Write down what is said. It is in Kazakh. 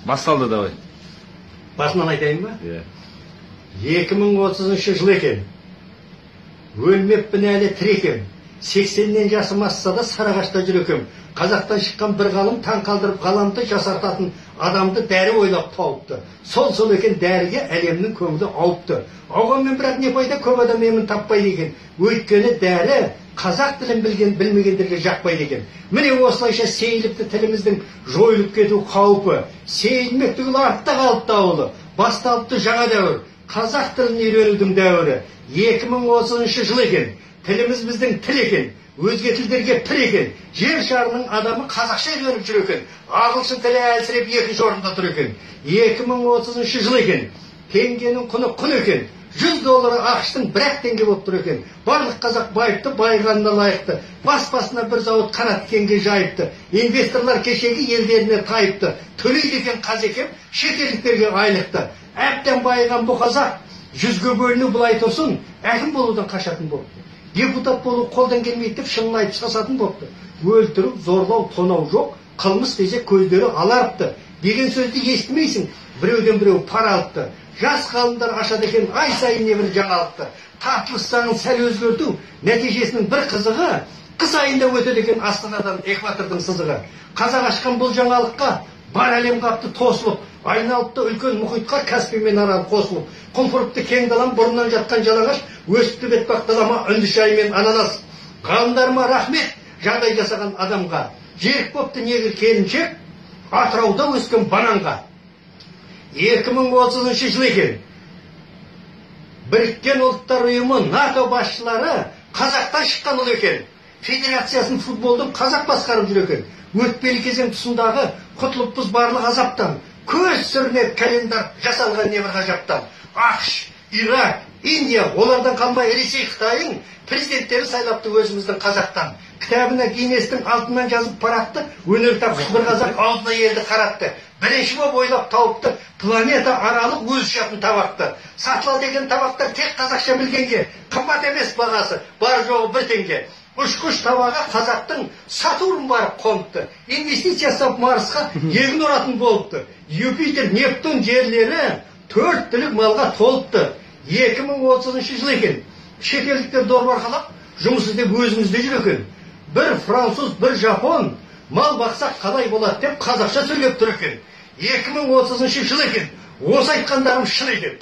Басталды давай. Басынан айтайын ба? Иә. 2030 жыл екен. Өлмеппін әлі тірекем. 80-нен жасым асса да Сарыағашта жүр екем. Қазақтан шыққан бір ғалым таң қалдырып ғаламды жасартатын адамды дәрі ойлап тауыпты. Сол екен дәріге әлемнің көңілі ауыпты. Ауғанмен бірақ не пайда, көп адам емін таппайды екен. Өйткені дәрі қазақ тілін білмегендерге жақпайды екен. Міне осылайша сейіліпті тіліміздің жойылып кету қаупі. Сейілмек түгіл артта қалыпты ауылы. Басталыпты жаңа дәуір. Қазақ тілін үйренудің дәуірі. 2030 жыл екен. Тіліміз біздің тіл екен. Өзге тілдерге пір екен. Жер шарының адамы қазақша үйреніп жүр екен. Ағылшын тілі әлсіреп екінші орында тұр екен. 2030 жыл екен. Теңгенің құны құн екен. $100 ақштың бір-ақ теңге болып тұр екен. Барлық қазақ байыпты, байығанына лайықты. Бас-басына бір зауыт қанат кеңге жайыпты. Инвесторлар кешегі елдеріне тайыпты. Төлейді екен қазекем, шетелдіктерге айлықты. Әбден байыған бұл қазақ 100-ге бөліну бұлай тұрсын, әкім болудан қашатын болыпты. Депутат болу қолдан келмейді деп шынын айтып сасатын болыпты. Өлтіріп, зорлау, тонау жоқ, қылмыс десе көздері аларыпты. Деген сөзді естімейсің, біреуден біреу пара алыпты. Жас ғалымдар ашады екен ай сайын небір жаңалықты. Тартылыс заңын сәл өзгерту нәтижесінің бір қызығы қыс айында өтеді екен Астанадан экватордың сызығы. Қазақ ашқан бұл жаңалыққа бар әлем қапты тосылып, айналыпты үлкен мұхитқа Каспий мен Арал қосылып. Құлпырыпты кең далам бұрыннан жатқан жалаңаш, өсіпті бетпақ далама үнді шай мен ананас. Ғалымдарыма рахмет жағдай жасаған адамға. Жерік бопты негір келіншек, Атырауда өскен бананға. 2030 жыл екен. Біріккен ұлттар ұйымы НАТО басшылары қазақтан шыққан ұл екен. Федерациясын футболдың қазақ басқарып жүр екен. Өтпелі кезең тұсындағы құтылыппыз барлық азаптан. Көз сүрінер календар жасалған небір ғажаптан. ақш, Ирак, Индия, олардан қалмай Ресей, Қытайың президенттері сайлапты өзіміздің қазақтан. Кітабына Гиннестің алтыннан жазып парақты, өнер тапқыш бір қазақ аузына елді қаратты. Бірінші боп ойлап тауыпты, планета аралық өз шатын табақты. Сатылал деген табақтар тек қазақша білгенге, қымбат емес бағасы, бар жоғы бір теңге. Ұшқыш табаға қазақтың Сатурн барып қоныпты. Инвестиция сап Марсқа егін оратын болыпты. Юпитер, Нептун жерлері 4 түлік малға толыпты. 2030 жыл екен. Шетелдіктер дорбарқалап, жұмыс іздеп өзімізде жүр екен. Бір француз, бір жапон, мал бақсақ қалай болады деп қазақша сөйлеп тұр екен. 2030 жыл екен. Осы айтқандарым шын екен.